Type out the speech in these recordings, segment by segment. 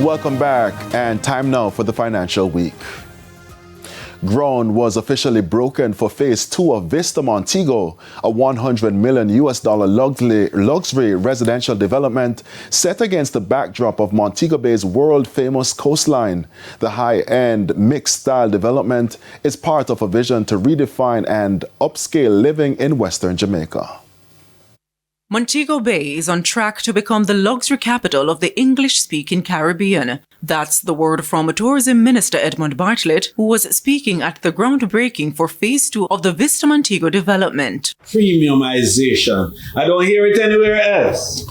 Welcome back, and time now for the financial week. Ground was officially broken for phase 2 of Vista Montego, a $100 million luxury residential development set against the backdrop of Montego Bay's world-famous coastline. The high-end mixed-style development is part of a vision to redefine and upscale living in Western Jamaica. Montego Bay is on track to become the luxury capital of the English-speaking Caribbean. That's the word from Tourism Minister Edmund Bartlett, who was speaking at the groundbreaking for Phase 2 of the Vista Montego development. Premiumization. I don't hear it anywhere else.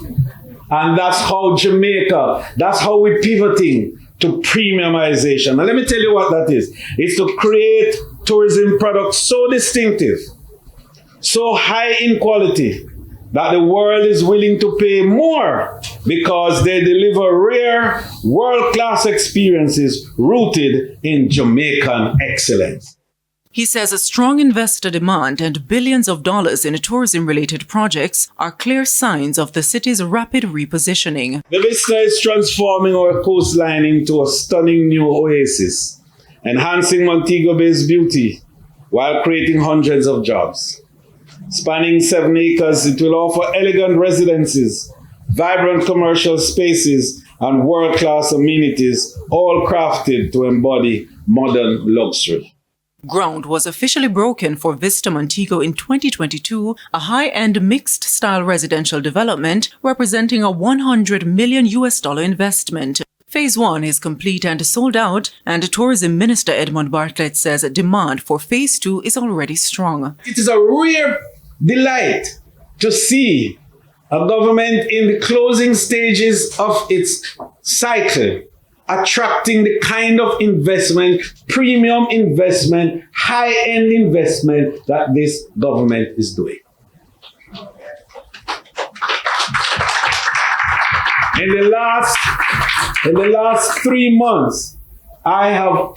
And that's how Jamaica, that's how we're pivoting to premiumization. Now let me tell you what that is. It's to create tourism products so distinctive, so high in quality, that the world is willing to pay more because they deliver rare, world-class experiences rooted in Jamaican excellence. He says a strong investor demand and billions of dollars in tourism-related projects are clear signs of the city's rapid repositioning. The Vista is transforming our coastline into a stunning new oasis, enhancing Montego Bay's beauty while creating hundreds of jobs. Spanning 7 acres, it will offer elegant residences, vibrant commercial spaces, and world-class amenities, all crafted to embody modern luxury. Ground was officially broken for Vista Montego in 2022, a high-end mixed-style residential development representing a $100 million investment. Phase 1 is complete and sold out, and Tourism Minister Edmund Bartlett says demand for Phase 2 is already strong. It is a rare delight to see a government in the closing stages of its cycle attracting the kind of investment, premium investment, high-end investment that this government is doing. In the last 3 months, I have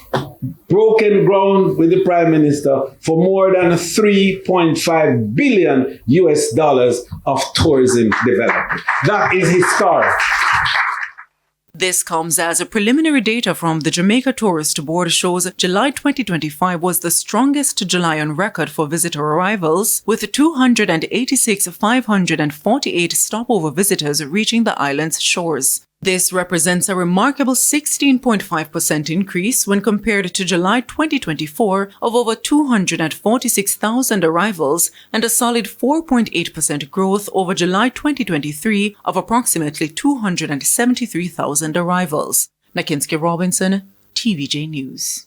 broken ground with the Prime Minister for more than $3.5 billion of tourism development. That is historic. This comes as preliminary data from the Jamaica Tourist Board shows July 2025 was the strongest July on record for visitor arrivals, with 286,548 stopover visitors reaching the island's shores. This represents a remarkable 16.5% increase when compared to July 2024 of over 246,000 arrivals and a solid 4.8% growth over July 2023 of approximately 273,000 arrivals. Nakinski Robinson, TVJ News.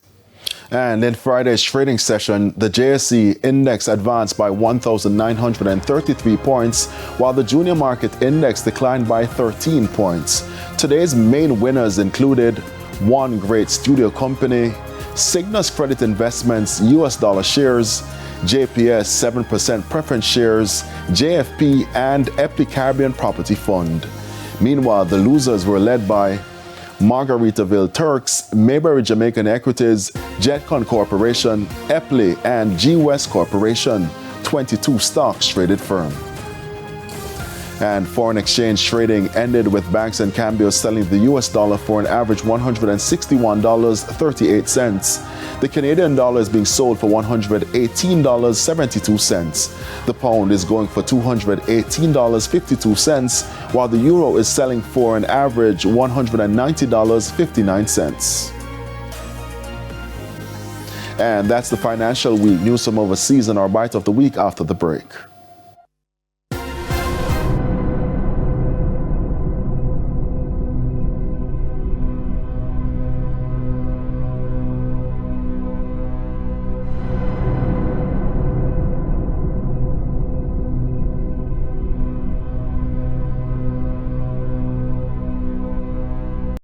And in Friday's trading session, the JSE index advanced by 1,933 points, while the junior market index declined by 13 points. Today's main winners included One Great Studio Company, Cygnus Credit Investments US dollar shares, JPS 7% preference shares, JFP, and Epley Caribbean Property Fund. Meanwhile, the losers were led by Margaritaville Turks, Mayberry Jamaican Equities, Jetcon Corporation, Epley, and G West Corporation, 22 stocks traded firm. And foreign exchange trading ended with banks and cambios selling the US dollar for an average $161.38. The Canadian dollar is being sold for $118.72. The pound is going for $218.52, while the euro is selling for an average $190.59. And that's the financial week. News from overseas and our bite of the week after the break.